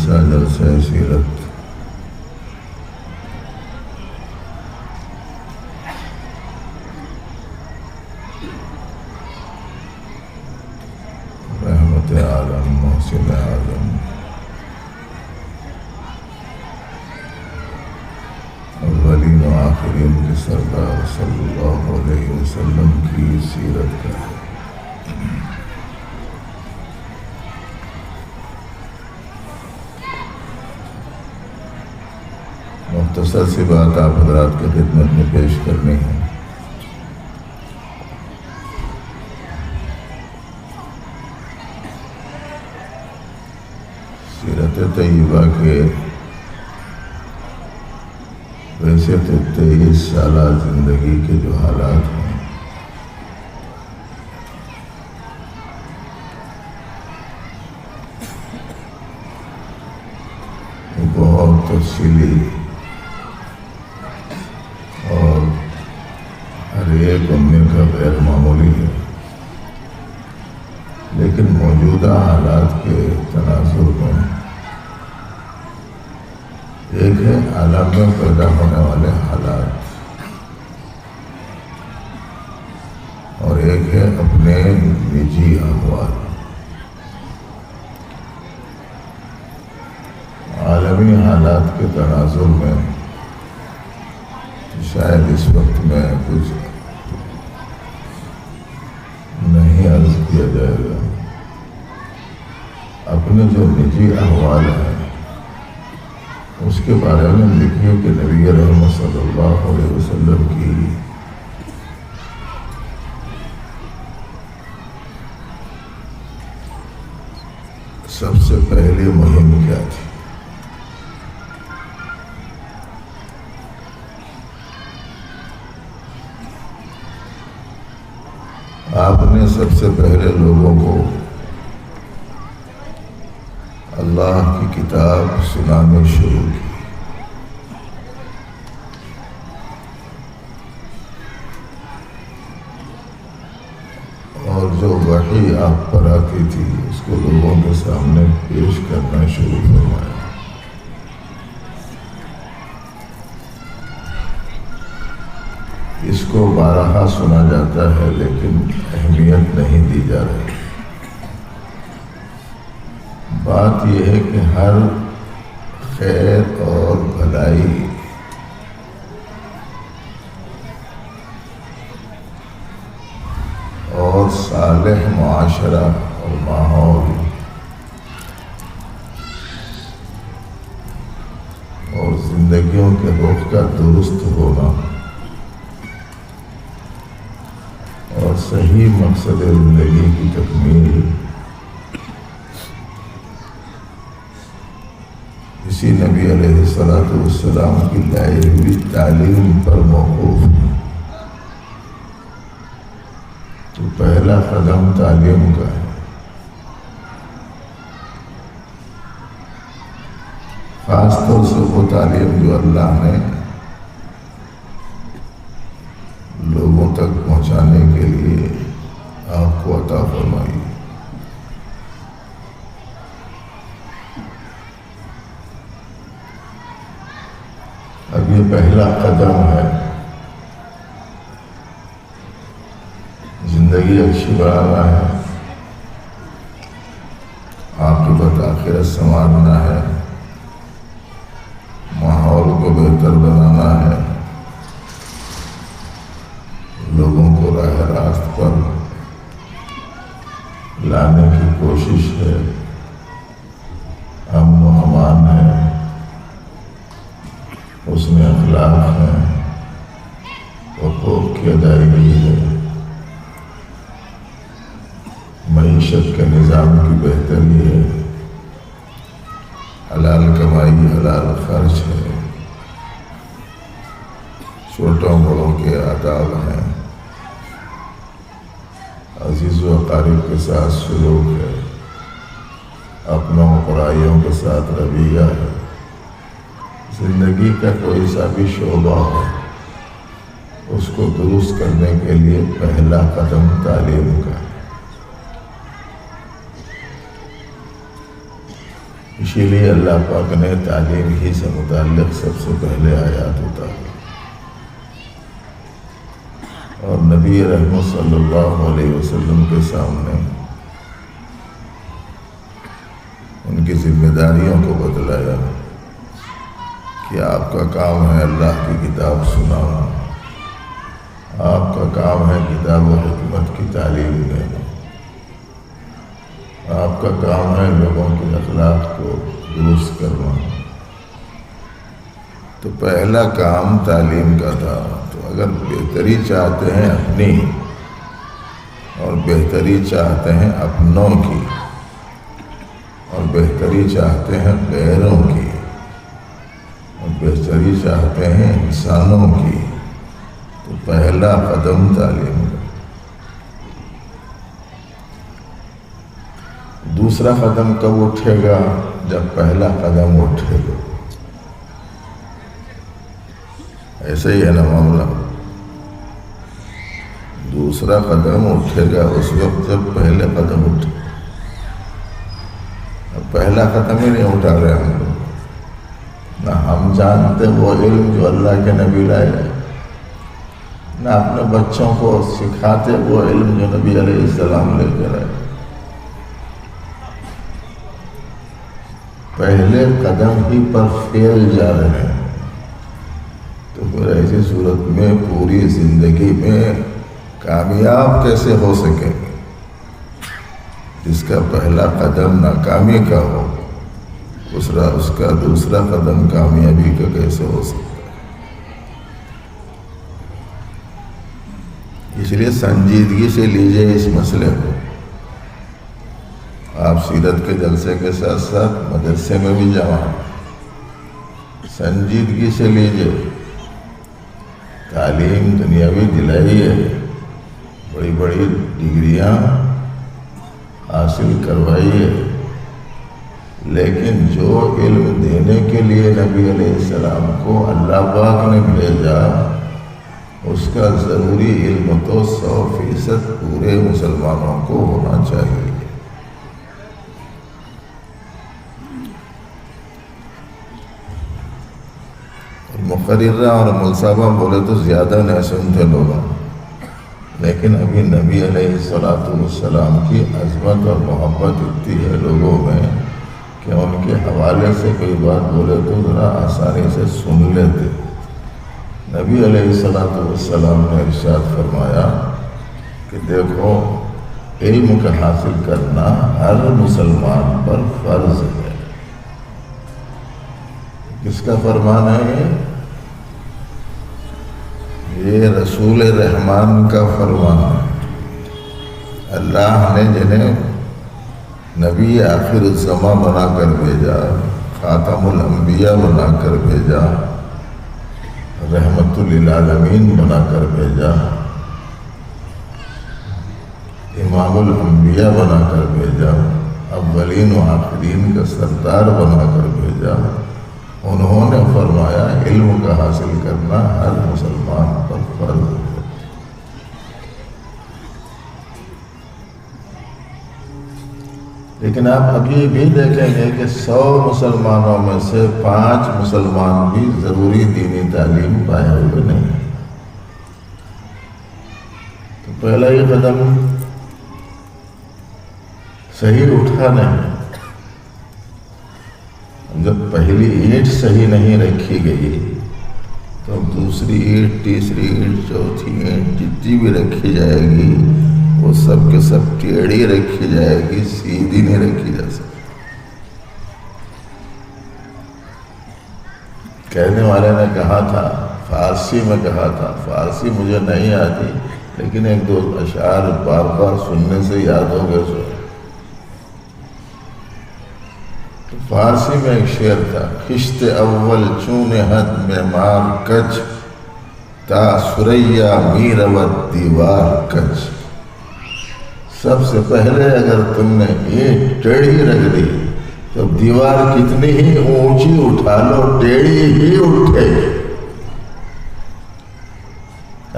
جلسہ سیرت رحمت عالم محسن اعظم اولین و آخرین کے سردار صلی اللہ علیہ وسلم کی سیرت کا ہے۔ مختصر سی بات آپ حضرات کی خدمت میں پیش کرنی ہے۔ سیرت طیبہ کے ویسے تو 23 سالہ زندگی کے جو حالات ہیں وہ بہت تفصیلی اور ہر ایک امیر کا غیر معمولی ہے، لیکن موجودہ حالات کے تناظر میں ایک ہے عالم میں پیدا ہونے والے حالات اور ایک ہے اپنے نجی احوال۔ عالمی حالات کے تناظر میں شاید اس وقت میں کچھ نہیں عرض کیا جائے گا۔ اپنے جو نجی احوال ہیں اس کے بارے میں لکھیے کہ نبی رحمت صلی اللہ علیہ وسلم کی سب سے پہلی مہم کیا تھی۔ آپ نے سب سے پہلے لوگوں کو اللہ کی کتاب سنانے شروع کی، اور جو وحی آپ پر آتی تھی اس کو لوگوں کے سامنے پیش کرنا شروع فرمایا۔ اس کو بارہا سنا جاتا ہے لیکن اہمیت نہیں دی جا رہی۔ بات یہ ہے کہ ہر خیر اور بھلائی اور صالح معاشرہ اور ماحول اور زندگیوں کے رخ کا درست ہونا اور صحیح مقصد زندگی کی تکمیل اسی نبی علیہ السلام کی لائی ہوئی تعلیم پر موقوف ہے۔ تو پہلا قدم تعلیم کا ہے، خاص طور سے وہ تعلیم جو اللہ نے لوگوں تک پہنچانے کے لیے آپ کو عطا فرمائی۔ اب یہ پہلا قدم ہے، زندگی اچھی بنانا ہے، عاقبت آخرت سنوارنا ہے، ماحول کو بہتر بنانا ہے، لوگوں کو راہ راست پر لانے کی کوشش ہے، امن و امان ہے، حسن اخلاق ہے، حقوق کی ادائیگی ہے، معیشت کے نظام کی بہتری ہے، حلال کمائی حلال خرچ ہے، چھوٹوں بڑوں کے آداب ہیں، عزیز و اقارب کے ساتھ سلوک ہے، اپنوں پرائیوں کے ساتھ رویہ ہے۔ زندگی کا کوئی سا بھی شعبہ ہو اس کو درست کرنے کے لیے پہلا قدم تعلیم کا ہے۔ اسی لیے اللہ پاک نے تعلیم ہی سے متعلق سب سے پہلے آیات اتاری اور نبی رحمت صلی اللہ علیہ وسلم کے سامنے ان کی ذمہ داریوں کو بتلایا کہ آپ کا کام ہے اللہ کی کتاب سنانا، آپ کا کام ہے کتاب و حکمت کی تعلیم دینا، آپ کا کام ہے لوگوں کے اخلاق کو درست کرنا۔ تو پہلا کام تعلیم کا تھا۔ تو اگر بہتری چاہتے ہیں اپنی اور بہتری چاہتے ہیں اپنوں کی اور بہتری چاہتے ہیں غیروں کی اور بہتری چاہتے ہیں انسانوں کی، تو پہلا قدم تعلیم کا۔ دوسرا قدم کب اٹھے گا؟ جب پہلا قدم اٹھے گا۔ ایسے ہی ہے نا معاملہ۔ دوسرا قدم اٹھے گا اس وقت جب پہلے قدم اٹھے۔ اب پہلا قدم ہی نہیں اٹھا رہے ہم لوگ، نہ ہم جانتے وہ علم جو اللہ کے نبی لائے، نہ اپنے بچوں کو سکھاتے وہ علم جو نبی علیہ السلام لے کر آئے۔ پہلے قدم ہی پر فیل جا رہے ہیں، تو پھر ایسی صورت میں پوری زندگی میں کامیاب کیسے ہو سکیں گے؟ جس کا پہلا قدم ناکامی کا ہو، اس کا دوسرا قدم کامیابی کا کیسے ہو سکتا ہے؟ اس لیے سنجیدگی سے لیجئے اس مسئلے کو۔ آپ سیرت کے جلسے کے ساتھ ساتھ مدرسے میں بھی جمع سنجیدگی سے لیجئے۔ تعلیم دنیاوی دلائی ہے، بڑی بڑی ڈگریاں حاصل کروائی ہے، لیکن جو علم دینے کے لیے نبی علیہ السلام کو اللہ پاک نے بھیجا، اس کا ضروری علم تو 100% پورے مسلمانوں کو ہونا چاہیے۔ مقررہ اور ملصبہ بولے تو زیادہ نہیں سنتے لوگ، لیکن ابھی نبی علیہ السلام کی عظمت اور محبت اتنی ہے لوگوں میں کہ ان کے حوالے سے کوئی بات بولے تو ذرا آسانی سے سن لیتے۔ نبی علیہ السلام نے ارشاد فرمایا کہ دیکھو، علم کا حاصل کرنا ہر مسلمان پر فرض ہے۔ کس کا فرمان ہے؟ یہ رسول رحمان کا فرمان ہے۔ اللہ نے جنہیں نبی آخر الزماں بنا کر بھیجا، خاتم الانبیاء بنا کر بھیجا، رحمت للعالمین بنا کر بھیجا، امام الانبیاء بنا کر بھیجا، اولین و آخرین کا سردار بنا کر بھیجا، انہوں نے فرمایا علم کا حاصل کرنا ہر مسلمان پر فرض ہے۔ لیکن آپ ابھی بھی دیکھیں گے کہ 100 مسلمانوں میں سے 5 مسلمان بھی ضروری دینی تعلیم پائے ہوئے نہیں۔ تو پہلا ہی قدم صحیح اٹھا نہیں۔ جب پہلی اینٹ صحیح نہیں رکھی گئی تو دوسری اینٹ، تیسری اینٹ، چوتھی اینٹ جتنی بھی رکھی جائے گی وہ سب کے سب ٹیڑھی رکھی جائے گی، سیدھی نہیں رکھی جا سکتی۔ کہنے والے نے کہا تھا، فارسی میں کہا تھا، فارسی مجھے نہیں آتی لیکن ایک دو اشعار بار بار سننے سے یاد ہو گئے۔ فارسی میں ایک شعر تھا، خشت اول چون حد معمار کچ، تا سریا می رود دیوار کچ۔ سب سے پہلے اگر تم نے اینٹ ٹیڑھی رکھ دی تو دیوار کتنی ہی اونچی اٹھا لو ٹیڑھی ہی اٹھے گی۔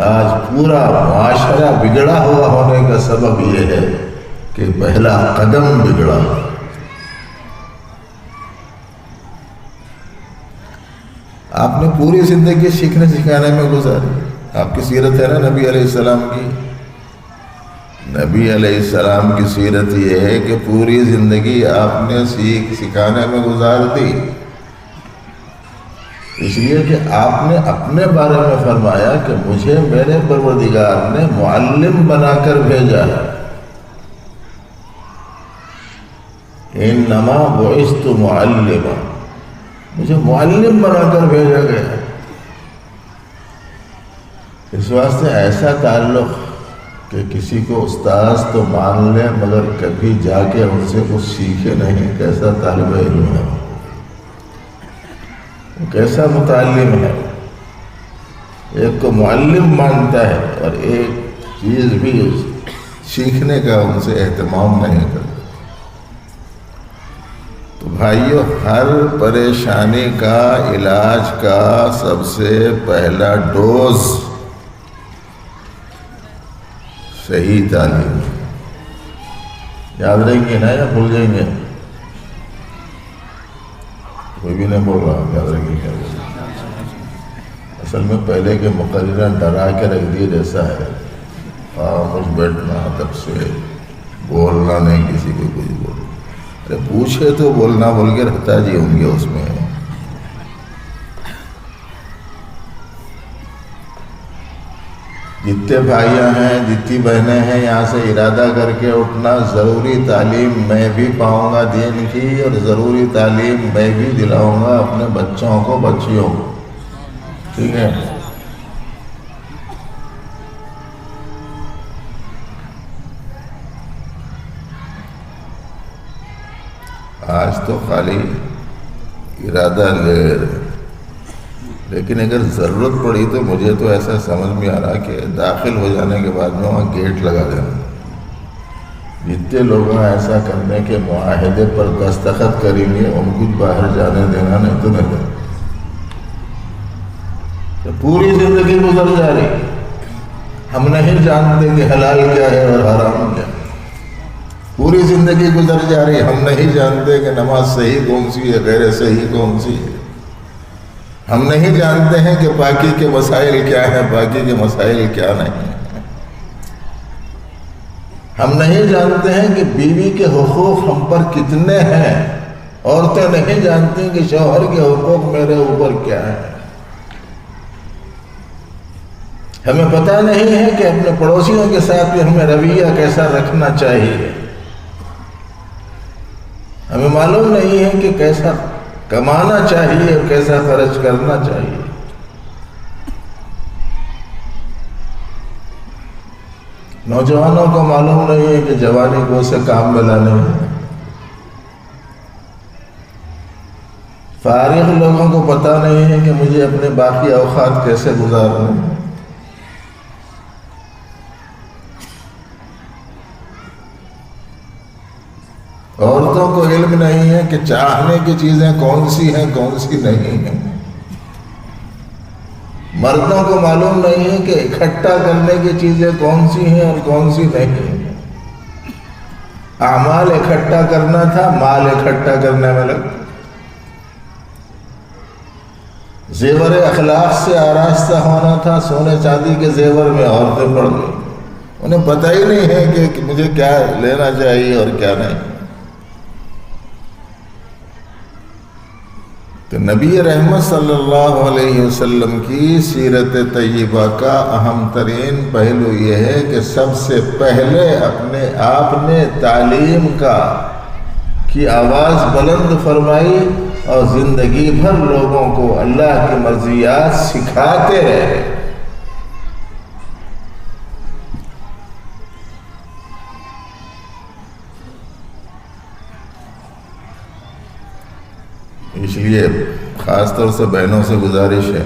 آج پورا معاشرہ بگڑا ہوا ہونے کا سبب یہ ہے کہ پہلا قدم بگڑا۔ آپ نے پوری زندگی سیکھنے سکھانے میں گزاری. آپ کی سیرت ہے نا نبی علیہ السلام کی. نبی علیہ السلام کی سیرت یہ ہے کہ پوری زندگی آپ نے سکھانے میں گزار دی. اس لیے کہ آپ نے اپنے بارے میں فرمایا کہ مجھے میرے پروردگار نے معلم بنا کر بھیجا ہے. انما بعثت معلما، مجھے معلم بنا کر بھیجا گیا. اس واسطے ایسا تعلق کہ کسی کو استاذ تو مان لے مگر کبھی جا کے ان سے کچھ سیکھے نہیں، کیسا طالب علم ہے، کیسا متعلم ہے. ایک کو معلم مانتا ہے اور ایک چیز بھی سیکھنے کا ان سے اہتمام نہیں کرتا. تو بھائیو، ہر پریشانی کا علاج کا سب سے پہلا ڈوز صحیح تعلیم. یاد رہیں گے نا یا بھول جائیں گے؟ کوئی بھی نہیں بول رہا. یاد رہیں گے کیا بول رہا؟ اصل میں پہلے کے مقررہ ڈرا کے رکھ دیے جیسا ہے. خاموش بیٹھنا، تب سے بولنا نہیں کسی کو کچھ بولنا. ارے پوچھے تو بولنا بول کے رہتا جی ہوں گے اس میں. جتنے بھائیاں ہیں، جتنی بہنیں ہیں، یہاں سے ارادہ کر کے اٹھنا، ضروری تعلیم میں بھی پاؤں گا دین کی، اور ضروری تعلیم میں بھی دلاؤں گا اپنے بچوں کو، بچیوں کو. ٹھیک ہے؟ آج تو خالی ارادہ لے رہے، لیکن اگر ضرورت پڑی تو مجھے تو ایسا سمجھ میں آ رہا کہ داخل ہو جانے کے بعد میں وہاں گیٹ لگا دینا. جتنے لوگ ایسا کرنے کے معاہدے پر دستخط کریں گے ان کو باہر جانے دینا، نہیں تو نہیں دینا. تو پوری زندگی گزر جا رہی، ہم نہیں جانتے کہ حلال کیا ہے اور حرام کیا ہے. پوری زندگی گزر جا رہی، ہم نہیں جانتے کہ نماز صحیح کون سی ہے، غیر صحیح کون سی ہے. ہم نہیں جانتے ہیں کہ پاکی کے مسائل کیا ہیں، پاکی کے مسائل کیا نہیں. ہم نہیں جانتے ہیں کہ بیوی کے حقوق ہم پر کتنے ہیں. عورتیں نہیں جانتی کہ شوہر کے حقوق میرے اوپر کیا ہیں. ہمیں پتہ نہیں ہے کہ اپنے پڑوسیوں کے ساتھ بھی ہمیں رویہ کیسا رکھنا چاہیے. ہمیں معلوم نہیں ہے کہ کیسا کمانا چاہیے اور کیسا خرچ کرنا چاہیے. نوجوانوں کو معلوم نہیں ہے کہ جوانی کو سے کام میں لانے ہیں. فارغ لوگوں کو پتہ نہیں ہے کہ مجھے اپنے باقی اوقات کیسے گزارنے ہیں. عورتوں کو علم نہیں ہے کہ چاہنے کی چیزیں کون سی ہیں کون سی نہیں ہیں. مردوں کو معلوم نہیں ہے کہ اکٹھا کرنے کی چیزیں کون سی ہیں اور کون سی نہیں ہیں. اعمال اکٹھا کرنا تھا، مال اکٹھا کرنے میں لگ. زیور اخلاق سے آراستہ ہونا تھا، سونے چاندی کے زیور میں عورتیں پڑ گئی. انہیں پتہ ہی نہیں ہے کہ مجھے کیا لینا چاہیے اور کیا نہیں. تو نبی رحمت صلی اللہ علیہ وسلم کی سیرت طیبہ کا اہم ترین پہلو یہ ہے کہ سب سے پہلے اپنے آپ نے تعلیم کی آواز بلند فرمائی اور زندگی بھر لوگوں کو اللہ کی مرضیات سکھاتے رہے. اس لیے خاص طور سے بہنوں سے گزارش ہے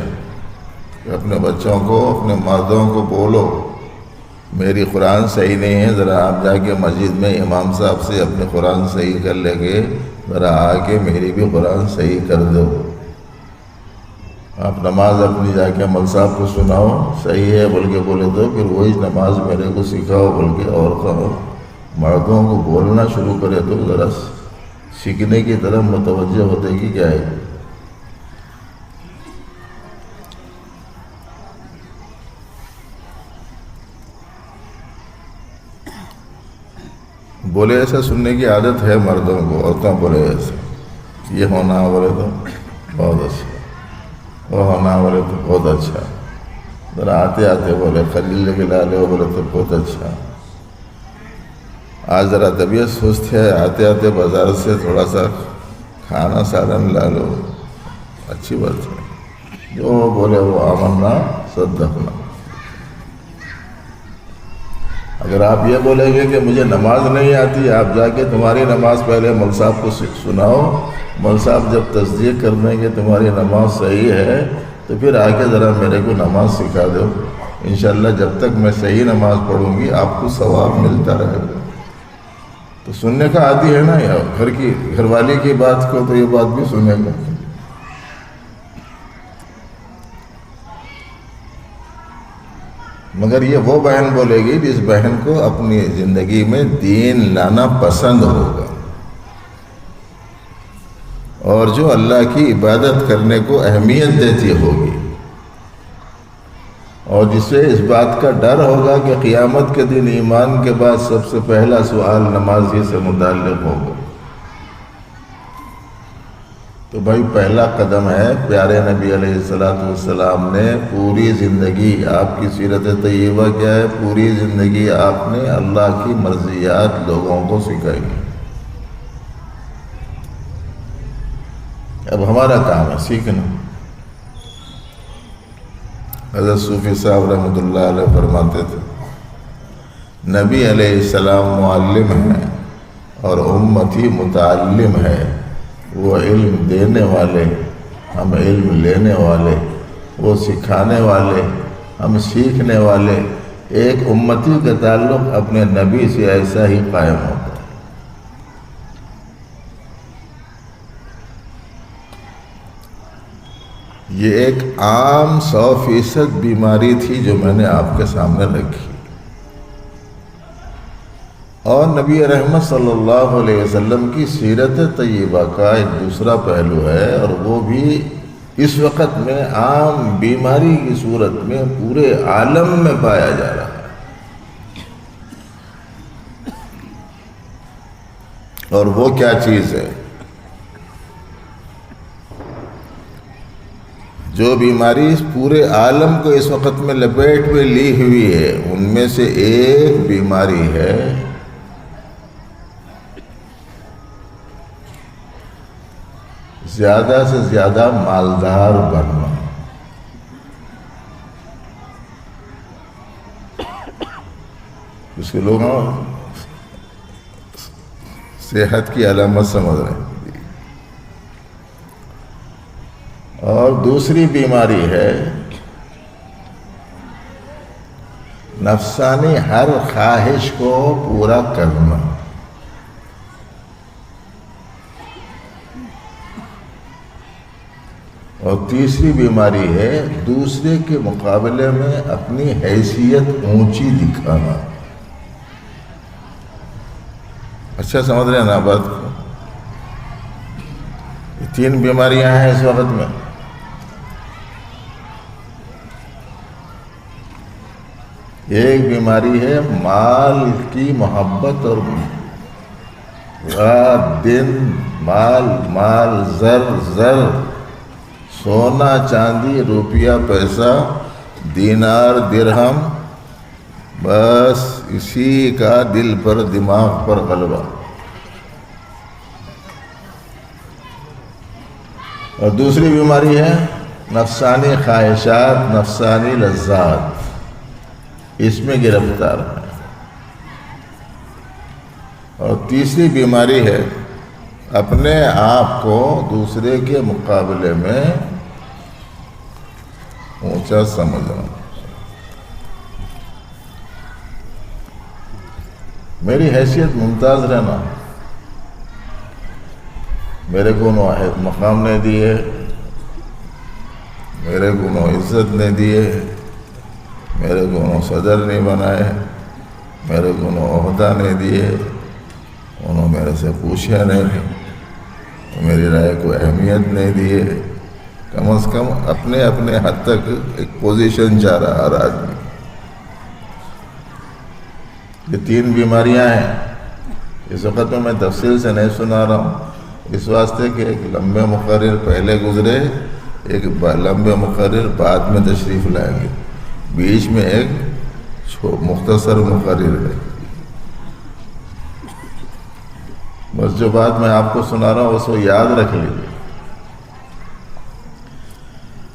کہ اپنے بچوں کو، اپنے مردوں کو بولو میری قرآن صحیح نہیں ہے، ذرا آپ جا کے مسجد میں امام صاحب سے اپنے قرآن صحیح کر لیں گے، ذرا آ کے میری بھی قرآن صحیح کر دو. آپ نماز اپنی جا کے مول صاحب کو سناؤ، صحیح ہے بول کے بولے تو پھر وہی نماز میرے کو سکھاؤ بول کے اور کہو. مردوں کو بولنا شروع کرے تو ذرا سیکھنے کی طرف متوجہ ہوتے کہ کیا ہے. بولے ایسا سننے کی عادت ہے مردوں کو، عورتوں بولے ایسا، یہ ہونا بولے تو بہت اچھا، وہ ہونا بولے تو بہت اچھا، ذرا آتے آتے بولے خلیل کھلا لے بولے تو بہت اچھا، آج ذرا طبیعت سست ہے، آتے آتے بازار سے تھوڑا سا کھانا سالن لا لو، اچھی بات ہے، جو بولے وہ آمنا صدقنا۔ اگر آپ یہ بولیں گے کہ مجھے نماز نہیں آتی، آپ جا کے تمہاری نماز پہلے مول صاحب کو سناؤ، مول صاحب جب تصدیق کر دیں کہ تمہاری نماز صحیح ہے تو پھر آ کے ذرا میرے کو نماز سکھا دو، انشاءاللہ جب تک میں صحیح نماز پڑھوں گی آپ کو ثواب ملتا رہے گا۔ تو سننے کا عادی ہے نا، یا گھر والی کی بات کو تو یہ بات بھی سنے گا۔ مگر یہ وہ بہن بولے گی جس بہن کو اپنی زندگی میں دین لانا پسند ہوگا، اور جو اللہ کی عبادت کرنے کو اہمیت دیتی ہوگی، اور جسے اس بات کا ڈر ہوگا کہ قیامت کے دن ایمان کے بعد سب سے پہلا سوال نمازی سے متعلق ہوگا۔ تو بھائی پہلا قدم ہے، پیارے نبی علیہ السلام نے پوری زندگی، آپ کی سیرت طیبہ کیا ہے، پوری زندگی آپ نے اللہ کی مرضیات لوگوں کو سکھائی۔ اب ہمارا کام ہے سیکھنا۔ حضرت صوفی صاحب رحمۃ اللہ علیہ فرماتے تھے، نبی علیہ السلام معلم ہیں اور امتی متعلم ہے، وہ علم دینے والے، ہم علم لینے والے، وہ سکھانے والے، ہم سیکھنے والے۔ ایک امتی کا تعلق اپنے نبی سے ایسا ہی قائم ہوتا ہے۔ یہ ایک عام 100% بیماری تھی جو میں نے آپ کے سامنے رکھی، اور نبی رحمت صلی اللہ علیہ وسلم کی سیرت طیبہ کا ایک دوسرا پہلو ہے، اور وہ بھی اس وقت میں عام بیماری کی صورت میں پورے عالم میں پایا جا رہا ہے۔ اور وہ کیا چیز ہے؟ جو بیماری اس پورے عالم کو اس وقت میں لپیٹ میں لی ہوئی ہے، ان میں سے ایک بیماری ہے زیادہ سے زیادہ مالدار بننا۔ اس کے لوگ صحت کی علامت سمجھ رہے ہیں۔ اور دوسری بیماری ہے نفسانی ہر خواہش کو پورا کرنا۔ اور تیسری بیماری ہے دوسرے کے مقابلے میں اپنی حیثیت اونچی دکھانا۔ اچھا سمجھ رہے ہیں نا بات کو؟ یہ 3 بیماریاں ہیں اس وقت میں۔ ایک بیماری ہے مال کی محبت، اور رات دن مال مال، زر زر، سونا چاندی، روپیہ پیسہ، دینار درہم، بس اسی کا دل پر دماغ پر غلبہ۔ اور دوسری بیماری ہے نفسانی خواہشات، نفسانی لذات، اس میں گرفتار ہے۔ اور تیسری بیماری ہے اپنے آپ کو دوسرے کے مقابلے میں اونچا سمجھنا۔ میری حیثیت ممتاز رہنا، میرے کو نو مقام نہیں دیے، میرے کو نو عزت نہیں دیے، میرے کو نو صدر نہیں بنائے، میرے کو نو عہدہ نہیں دیے، انہوں میرے سے پوچھا نہیں، میری رائے کو اہمیت نہیں دیے۔ کم از کم اپنے اپنے حد تک ایک پوزیشن چاہ رہا ہر آدمی۔ یہ 3 بیماریاں ہیں، اس وقت میں تفصیل سے نہیں سنا رہا ہوں، اس واسطے کہ ایک لمبے مقرر پہلے گزرے، ایک لمبے مقرر بعد میں تشریف لائیں گے، بیچ میں ایک مختصر مقرر ہے۔ بس جو بات میں آپ کو سنا رہا ہوں اس کو یاد رکھ لیجیے۔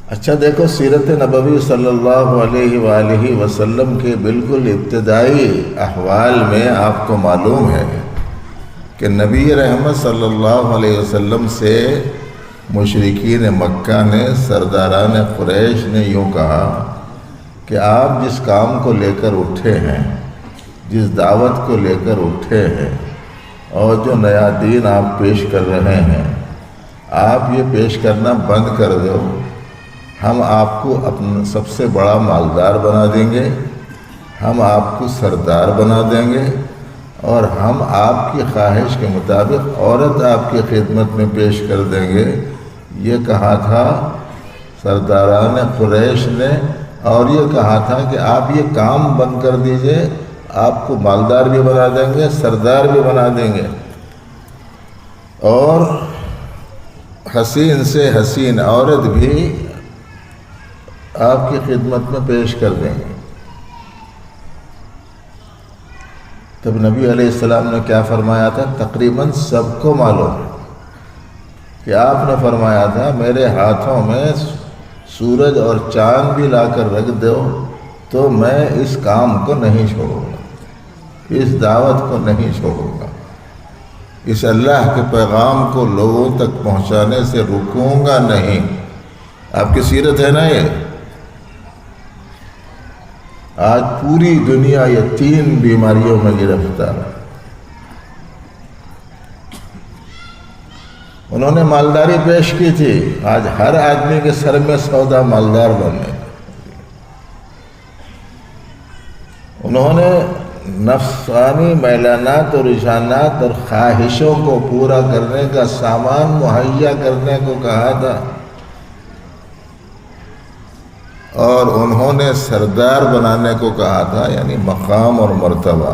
اچھا دیکھو، سیرت نبوی صلی اللہ علیہ وآلہ وسلم کے بالکل ابتدائی احوال میں آپ کو معلوم ہے کہ نبی رحمت صلی اللہ علیہ وسلم سے مشرکین مکہ نے، سرداران قریش نے یوں کہا کہ آپ جس کام کو لے کر اٹھے ہیں، جس دعوت کو لے کر اٹھے ہیں، اور جو نیا دین آپ پیش کر رہے ہیں، آپ یہ پیش کرنا بند کر دو، ہم آپ کو اپنا سب سے بڑا مالدار بنا دیں گے، ہم آپ کو سردار بنا دیں گے، اور ہم آپ کی خواہش کے مطابق عورت آپ کی خدمت میں پیش کر دیں گے۔ یہ کہا تھا سرداران قریش نے، اور یہ کہا تھا کہ آپ یہ کام بند کر دیجئے، آپ کو مالدار بھی بنا دیں گے، سردار بھی بنا دیں گے، اور حسین سے حسین عورت بھی آپ کی خدمت میں پیش کر دیں گے۔ تب نبی علیہ السلام نے کیا فرمایا تھا؟ تقریباً سب کو معلوم ہے کہ آپ نے فرمایا تھا میرے ہاتھوں میں سورج اور چاند بھی لا کر رکھ دو تو میں اس کام کو نہیں چھوڑوں گا، اس دعوت کو نہیں چھوڑوں گا، اس اللہ کے پیغام کو لوگوں تک پہنچانے سے رکوں گا نہیں۔ آپ کی سیرت ہے نا یہ؟ آج پوری دنیا یہ 3 بیماریوں میں گرفتار ہے۔ انہوں نے مالداری پیش کی تھی، آج ہر آدمی کے سر میں سودا مالدار بننے۔ انہوں نے نفسانی میلانات اور رجحانات اور خواہشوں کو پورا کرنے کا سامان مہیا کرنے کو کہا تھا، اور انہوں نے سردار بنانے کو کہا تھا، یعنی مقام اور مرتبہ۔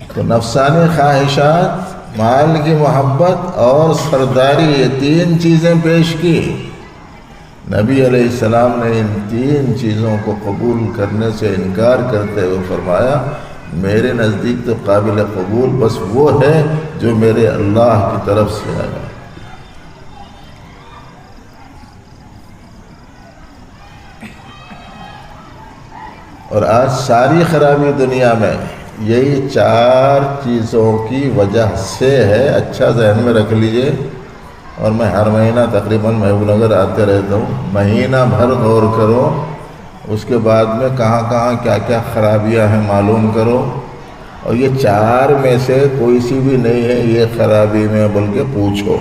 تو نفسانی خواہشات، مال کی محبت اور سرداری، یہ 3 چیزیں پیش کی۔ نبی علیہ السلام نے ان 3 چیزوں کو قبول کرنے سے انکار کرتے ہوئے فرمایا میرے نزدیک تو قابل قبول بس وہ ہے جو میرے اللہ کی طرف سے آیا۔ اور آج ساری خرابی دنیا میں یہی 4 چیزوں کی وجہ سے ہے۔ اچھا ذہن میں رکھ لیجئے، اور میں ہر مہینہ تقریباً محبوب نگر آتے رہتا ہوں، مہینہ بھر غور کرو، اس کے بعد میں کہاں کہاں کیا کیا خرابیاں ہیں معلوم کرو، اور یہ 4 میں سے کوئی سی بھی نہیں ہے یہ خرابی میں، بلکہ پوچھو۔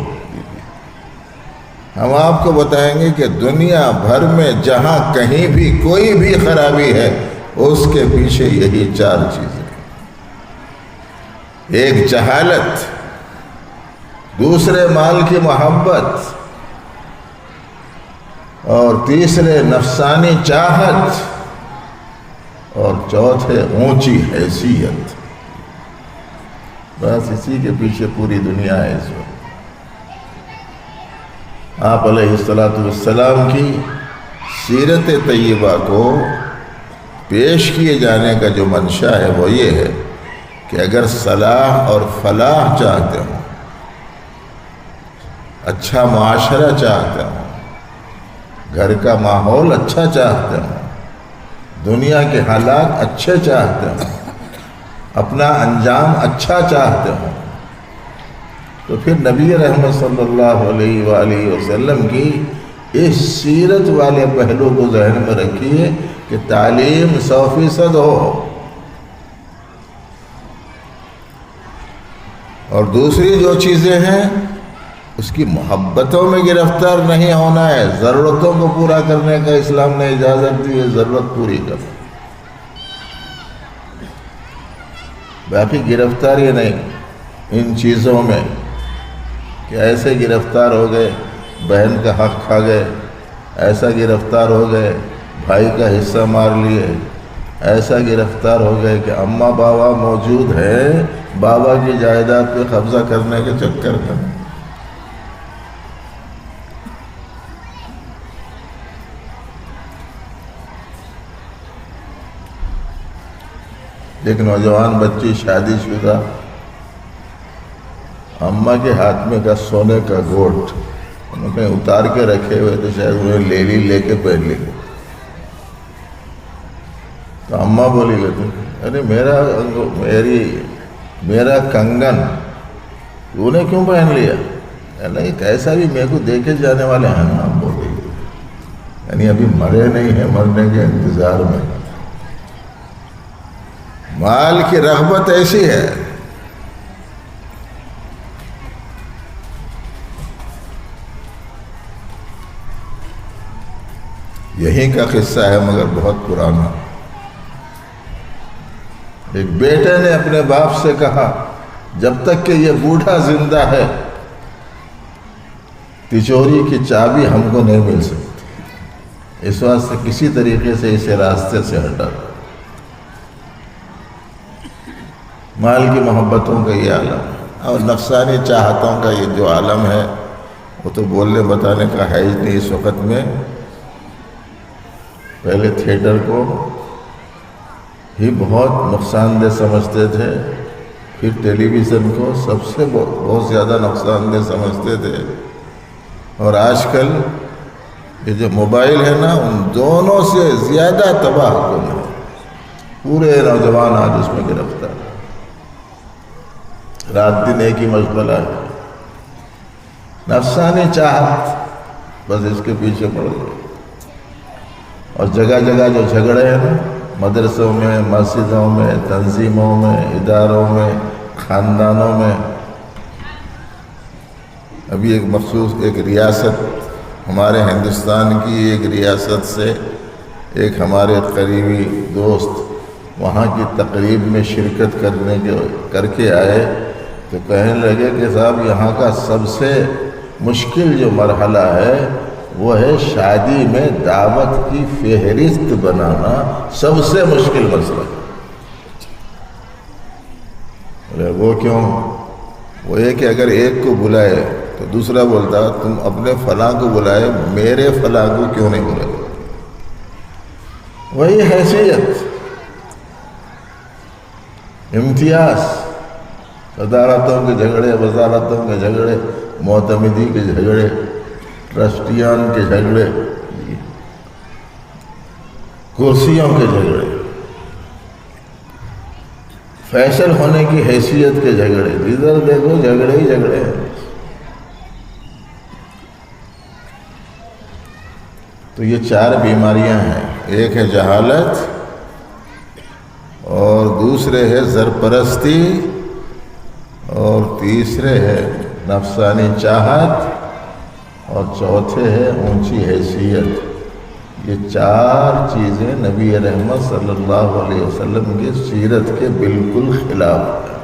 ہم آپ کو بتائیں گے کہ دنیا بھر میں جہاں کہیں بھی کوئی بھی خرابی ہے اس کے پیچھے یہی 4 چیزیں، ایک جہالت، دوسرے مال کی محبت، اور تیسرے نفسانی چاہت، اور چوتھے اونچی حیثیت۔ بس اسی کے پیچھے پوری دنیا ہے اس وقت۔ آپ علیہ السلام کی سیرت طیبہ کو پیش کیے جانے کا جو منشا ہے وہ یہ ہے کہ اگر صلاح اور فلاح چاہتے ہوں، اچھا معاشرہ چاہتے ہوں، گھر کا ماحول اچھا چاہتے ہوں، دنیا کے حالات اچھے چاہتے ہوں، اپنا انجام اچھا چاہتے ہوں، تو پھر نبی رحمت صلی اللہ علیہ وآلہ وسلم کی اس سیرت والے پہلو کو ذہن میں رکھیے کہ تعلیم 100% ہو، اور دوسری جو چیزیں ہیں اس کی محبتوں میں گرفتار نہیں ہونا ہے۔ ضرورتوں کو پورا کرنے کا اسلام نے اجازت دی ہے، ضرورت پوری کرنا، باقی گرفتاری نہیں ان چیزوں میں کہ ایسے گرفتار ہو گئے بہن کا حق کھا گئے، ایسا گرفتار ہو گئے بھائی کا حصہ مار لیے، ایسا گرفتار ہو گئے کہ اماں بابا موجود ہیں، بابا کی جائیداد پہ قبضہ کرنے کے چکر میں۔ ایک نوجوان بچی شادی شدہ، اماں کے ہاتھ میں کا سونے کا گوٹ انہوں نے اتار کے رکھے ہوئے تھے، شاید انہیں لے کے پہن لی۔ تو اماں بولی گئی ارے میرا کنگن تو نے کیوں پہن لیا؟ نہیں کیسا بھی میرے کو دے کے جانے والے ہیں نا، ہم بول رہی یعنی ابھی مرے نہیں ہیں، مرنے کے انتظار میں۔ مال کی رغبت ایسی ہے۔ یہیں کا قصہ ہے مگر بہت پرانا۔ ایک بیٹے نے اپنے باپ سے کہا جب تک کہ یہ بوڑھا زندہ ہے تجوری کی چابی ہم کو نہیں مل سکتی، اس واسطے کسی طریقے سے اسے راستے سے ہٹا۔ مال کی محبتوں کا یہ عالم اور نفسانی چاہتوں کا یہ جو عالم ہے وہ تو بولنے بتانے کا ہے ہی نہیں۔ اس وقت میں پہلے تھیٹر کو ہی بہت نقصان دہ سمجھتے تھے، پھر ٹیلی ویژن کو سب سے بہت زیادہ نقصان دہ سمجھتے تھے، اور آج کل یہ جو موبائل ہے نا ان دونوں سے زیادہ تباہ کن ہے۔ پورے نوجوان آج اس میں گرفتار، رات دن ایک ہی مشغلہ ہے، نفسانی چاہت، بس اس کے پیچھے پڑ گئے۔ اور جگہ جگہ جو جھگڑے ہیں نا، مدرسوں میں، مسجدوں میں، تنظیموں میں، اداروں میں، خاندانوں میں۔ ابھی ایک مخصوص ایک ریاست ہمارے ہندوستان کی ایک ریاست سے ایک ہمارے قریبی دوست وہاں کی تقریب میں شرکت کر کے آئے تو کہنے لگے کہ صاحب یہاں کا سب سے مشکل جو مرحلہ ہے وہ ہے شادی میں دعوت کی فہرست بنانا، سب سے مشکل مسئلہ۔ وہ کیوں؟ وہ یہ کہ اگر ایک کو بلائے تو دوسرا بولتا تم اپنے فلاں کو بلائے، میرے فلاں کو کیوں نہیں بلائے؟ وہی حیثیت، امتیاز، صدارتوں کے جھگڑے، وزارتوں کے جھگڑے، معتمدی کے جھگڑے، ٹرسٹیان کے جھگڑے، کرسیوں کے جھگڑے، فیصل ہونے کی حیثیت کے جھگڑے، جدھر دیکھو جھگڑے ہی جھگڑے ہیں۔ تو یہ چار بیماریاں ہیں، ایک ہے جہالت، اور دوسرے ہے زرپرستی، اور تیسرے ہے نفسانی چاہت، اور چوتھے ہے اونچی حیثیت۔ یہ چار چیزیں نبی رحمت صلی اللہ علیہ وسلم کی سیرت کے بالکل خلاف ہیں۔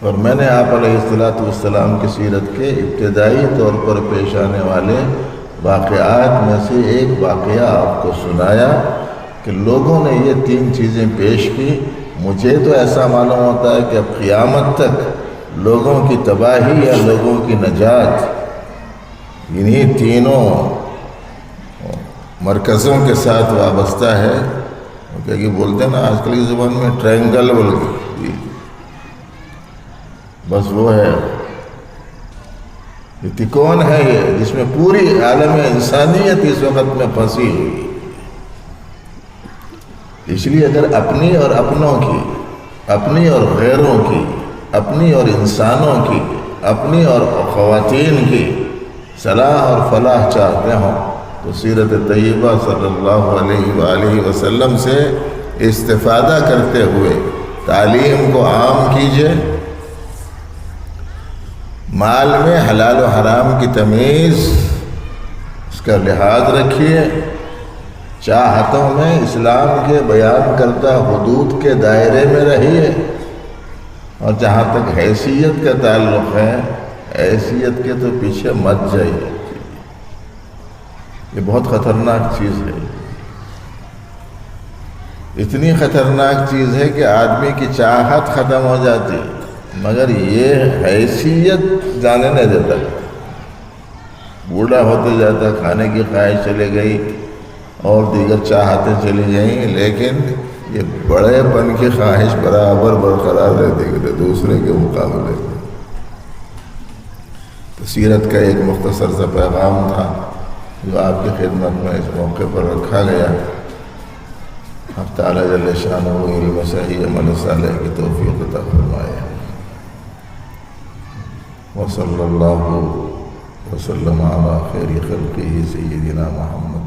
اور میں نے آپ علیہ السلام کی سیرت کے ابتدائی طور پر پیش آنے والے واقعات میں سے ایک واقعہ آپ کو سنایا کہ لوگوں نے یہ تین چیزیں پیش کی۔ مجھے تو ایسا معلوم ہوتا ہے کہ اب قیامت تک لوگوں کی تباہی یا لوگوں کی نجات انہی تینوں مرکزوں کے ساتھ وابستہ ہے۔ کہ بولتے ہیں نا آج کل کی زبان میں ٹرائنگل بولتے، بس وہ ہے یہ تکون ہے، یہ جس میں پوری عالم انسانیت اس وقت میں پھنسی ہوئی۔ اس لیے اگر اپنی اور اپنوں کی، اپنی اور غیروں کی، اپنی اور انسانوں کی، اپنی اور خواتین کی صلاح اور فلاح چاہتے ہوں تو سیرت طیبہ صلی اللہ علیہ وآلہ وسلم سے استفادہ کرتے ہوئے تعلیم کو عام کیجئے، مال میں حلال و حرام کی تمیز اس کا لحاظ رکھیے، چاہتوں میں اسلام کے بیان کردہ حدود کے دائرے میں رہیے، اور جہاں تک حیثیت کا تعلق ہے حیثیت کے تو پیچھے مت جائیے۔ یہ بہت خطرناک چیز ہے. اتنی خطرناک چیز ہے کہ آدمی کی چاہت ختم ہو جاتی مگر یہ حیثیت جانے نہیں دیتا. بوڑھا ہوتے جاتا، کھانے کی خواہش چلے گئی اور دیگر چاہتیں چلی گئیں، لیکن یہ بڑے پن کی خواہش برابر برقرار رہتی ہے دوسرے کے مقابلے. سیرت کا ایک مختصر سا پیغام تھا جو آپ کی خدمت میں اس موقع پر رکھا گیا. اب تعالیٰ جل شانہ علم صحیح عمل صالح کی توفیق عطا فرمائے. وصلی اللہ وسلم علی خیر خلقہ سیدنا محمد